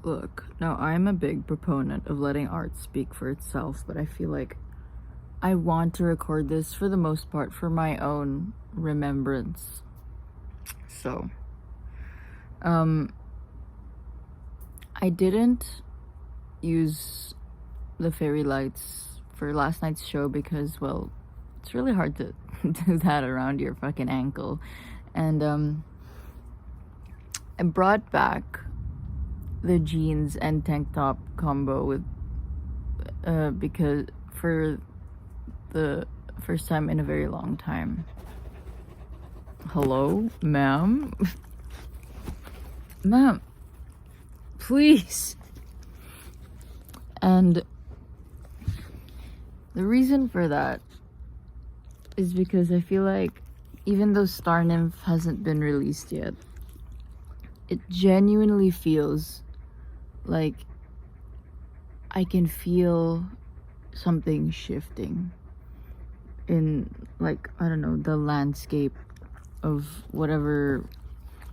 Look, now I'm a big proponent of letting art speak for itself, but I feel like I want to record this for the most part for my own remembrance. So, I didn't use the fairy lights for last night's show because, well, it's really hard to do that around your fucking ankle. And, I brought back the jeans and tank top combo with because for the first time in a very long time. Hello, ma'am? Ma'am, please. And the reason for that is because I feel like even though Star Nymph hasn't been released yet, it genuinely feels like I can feel something shifting in, like, I don't know, the landscape of whatever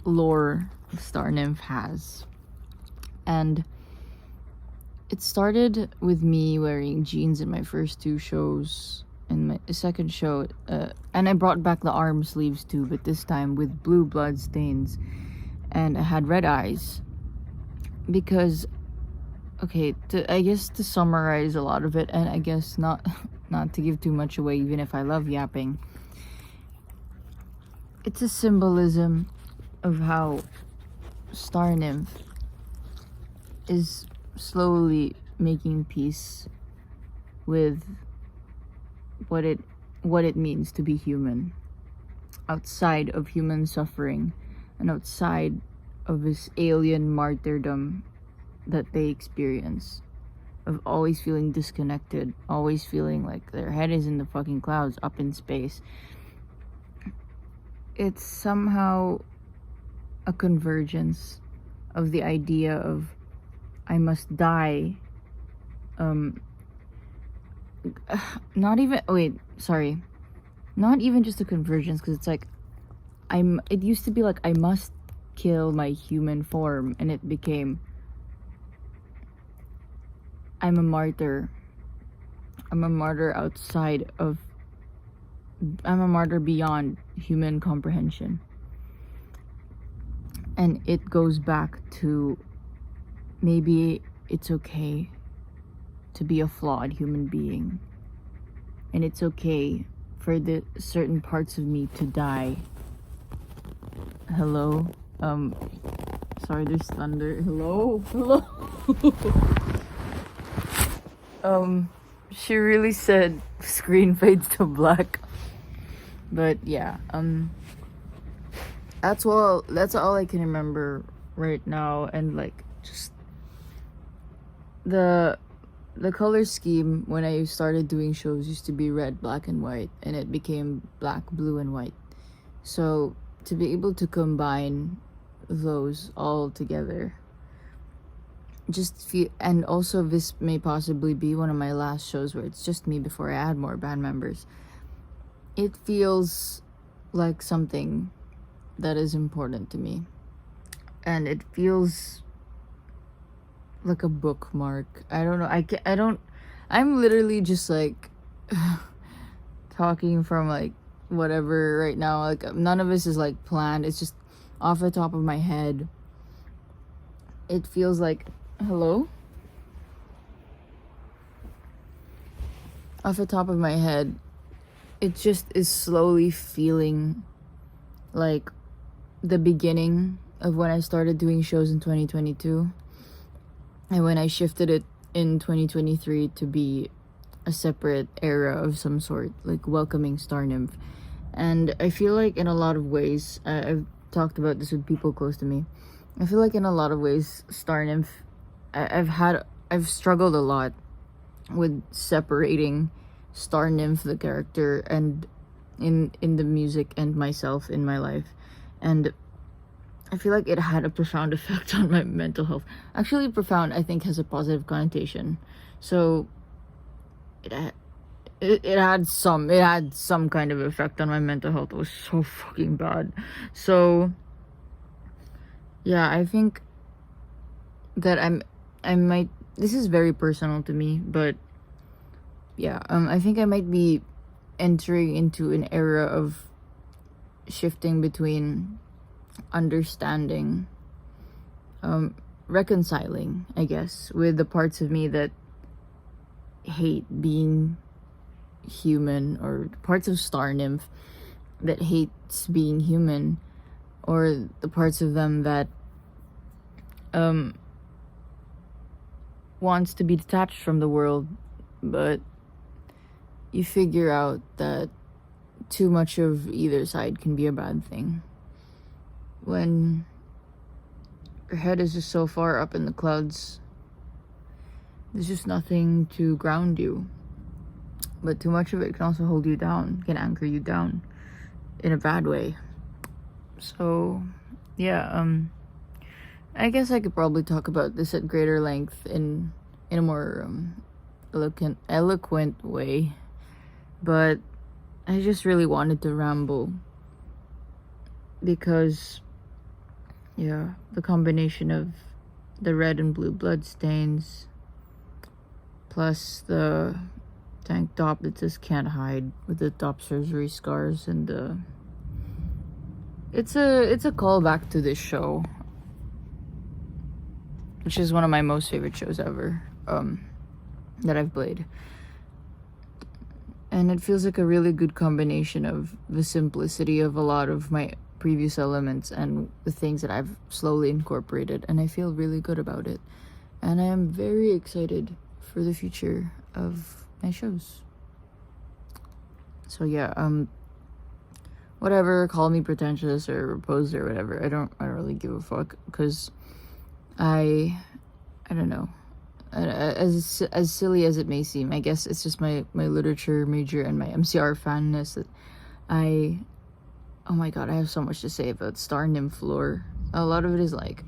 lore Star Nymph has. And it started with me wearing jeans in my first two shows. In my second show, and I brought back the arm sleeves too, but this time with blue blood stains, and I had red eyes because, okay, I guess to summarize a lot of it, and I guess not to give too much away, even if I love yapping, it's a symbolism of how Star Nymph is slowly making peace with what it means to be human, outside of human suffering and outside of this alien martyrdom that they experience, of always feeling disconnected, always feeling like their head is in the fucking clouds up in space. It's somehow a convergence of the idea of I must die, not even just a convergence, because it's like it used to be like I must kill my human form, and it became I'm a martyr beyond human comprehension. And it goes back to maybe it's okay to be a flawed human being, and it's okay for the certain parts of me to die. Hello? Sorry, there's thunder. Hello? She really said screen fades to black. But yeah, that's all I can remember right now. And like, just the color scheme when I started doing shows used to be red, black, and white, and it became black, blue, and white. So to be able to combine those all together, just feel, and also this may possibly be one of my last shows where it's just me before I add more band members. It feels like something that is important to me, and it feels like a bookmark. I don't know. I'm literally just like talking from like whatever right now. Like none of this is like planned. It's just off the top of my head. It feels like hello? Off the top of my head, it just is slowly feeling like the beginning of when I started doing shows in 2022. And when I shifted it in 2023 to be a separate era of some sort, like welcoming Star Nymph. And I feel like in a lot of ways, I've talked about this with people close to me, I feel like in a lot of ways, Star Nymph, I've struggled a lot with separating Star Nymph, the character, and in the music, and myself in my life. And I feel like it had a profound effect on my mental health. Actually, profound, I think, has a positive connotation. So it had some kind of effect on my mental health. It was so fucking bad. So yeah, I think that I might, this is very personal to me, but yeah, I think I might be entering into an era of shifting between understanding, reconciling, I guess, with the parts of me that hate being human, or parts of Star Nymph that hates being human, or the parts of them that wants to be detached from the world, but you figure out that too much of either side can be a bad thing. When your head is just so far up in the clouds, there's just nothing to ground you. But too much of it can also hold you down, can anchor you down in a bad way. So, yeah, I guess I could probably talk about this at greater length in a more eloquent way. But I just really wanted to ramble because, yeah, the combination of the red and blue blood stains plus the tank top that says can't hide with the top surgery scars, and it's a callback to this show, which is one of my most favorite shows ever that I've played. And it feels like a really good combination of the simplicity of a lot of my previous elements and the things that I've slowly incorporated, and I feel really good about it. And I am very excited for the future of my shows. So yeah, whatever, call me pretentious or poser or whatever. I don't really give a fuck, because I don't know. As silly as it may seem, I guess it's just my literature major and my MCR fanness that oh my god, I have so much to say about Star Nymph lore. A lot of it is like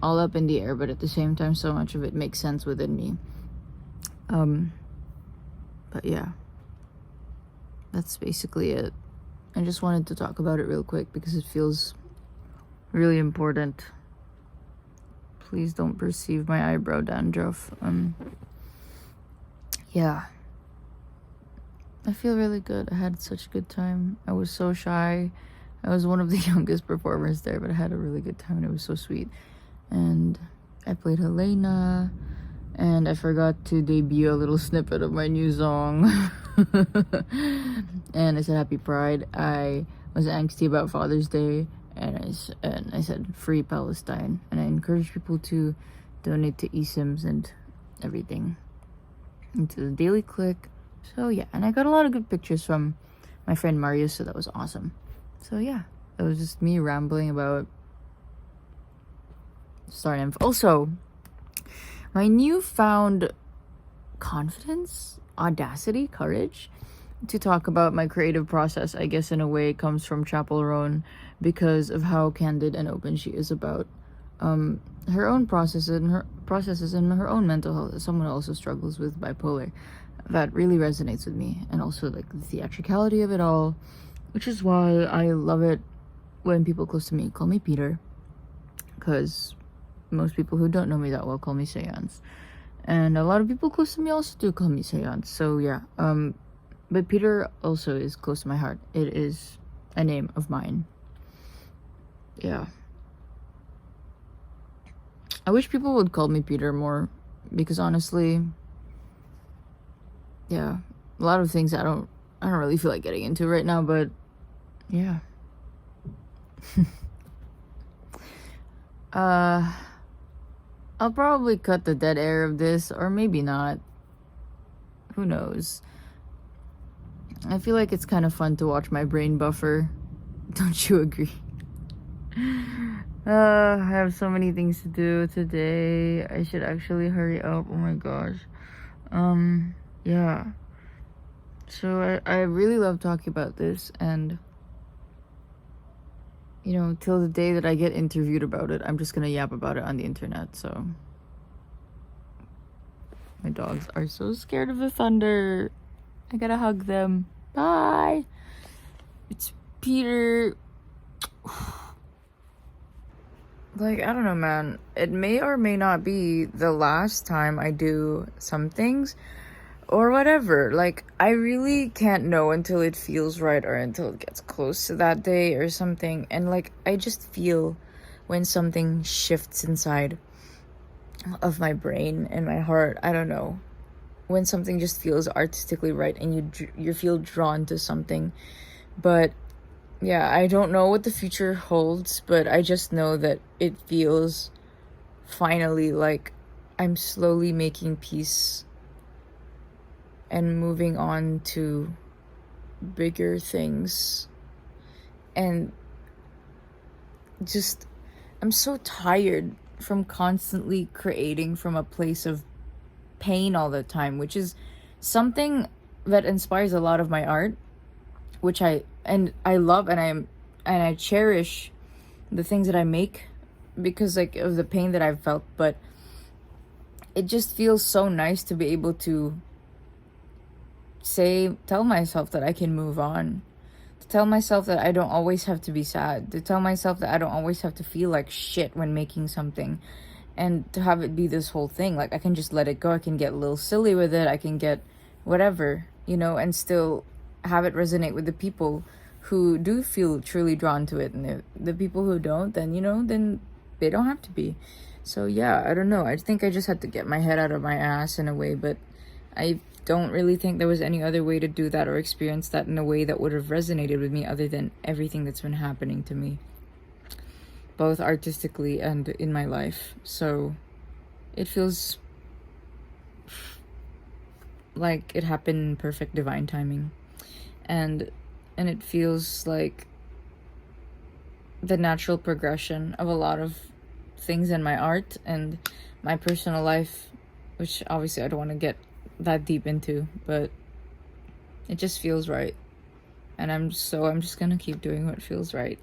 all up in the air, but at the same time, so much of it makes sense within me. But yeah, that's basically it. I just wanted to talk about it real quick because it feels really important. Please don't perceive my eyebrow dandruff. Yeah. I feel really good. I had such a good time. I was so shy. I was one of the youngest performers there, but I had a really good time and it was so sweet. And I played Helena, and I forgot to debut a little snippet of my new song. And I said Happy Pride. I was angsty about Father's Day, and I said Free Palestine, and I encouraged people to donate to eSIMs and everything, and to the Daily Click. So yeah, and I got a lot of good pictures from my friend Marius, so that was awesome. So yeah, it was just me rambling about Star Nymph. Also, my newfound confidence, audacity, courage to talk about my creative process, I guess in a way, comes from Chapel Roan, because of how candid and open she is about her own processes and her own mental health as someone who also struggles with bipolar. That really resonates with me, and also like the theatricality of it all, which is why I love it when people close to me call me Peter, because most people who don't know me that well call me Séance, and a lot of people close to me also do call me Séance. So yeah, but Peter also is close to my heart. It is a name of mine. Yeah, I wish people would call me Peter more, because honestly, yeah, a lot of things I don't really feel like getting into right now, but yeah. I'll probably cut the dead air of this, or maybe not. Who knows? I feel like it's kind of fun to watch my brain buffer. Don't you agree? I have so many things to do today. I should actually hurry up. Oh my gosh. Yeah. So I really love talking about this, and you know, till the day that I get interviewed about it, I'm just gonna yap about it on the internet. So my dogs are so scared of the thunder. I gotta hug them. Bye. It's Peter. Like, I don't know, man. It may or may not be the last time I do some things or whatever. Like, I really can't know until it feels right or until it gets close to that day or something. And like, I just feel when something shifts inside of my brain and my heart. I don't know. When something just feels artistically right and you feel drawn to something. But yeah, I don't know what the future holds, but I just know that it feels finally like I'm slowly making peace and moving on to bigger things. And just, I'm so tired from constantly creating from a place of pain all the time, which is something that inspires a lot of my art, which I love, and I cherish the things that I make because like of the pain that I've felt. But it just feels so nice to be able to tell myself that I can move on, to tell myself that I don't always have to be sad, to tell myself that I don't always have to feel like shit when making something, and to have it be this whole thing. Like, I can just let it go. I can get a little silly with it. I can get whatever, and still have it resonate with the people who do feel truly drawn to it. And the people who don't, then, then they don't have to be. So, yeah, I don't know. I think I just had to get my head out of my ass in a way, but I don't really think there was any other way to do that or experience that in a way that would have resonated with me other than everything that's been happening to me, both artistically and in my life. So it feels like it happened in perfect divine timing, and it feels like the natural progression of a lot of things in my art and my personal life, which obviously I don't want to get that deep into, but it just feels right. And I'm just gonna keep doing what feels right.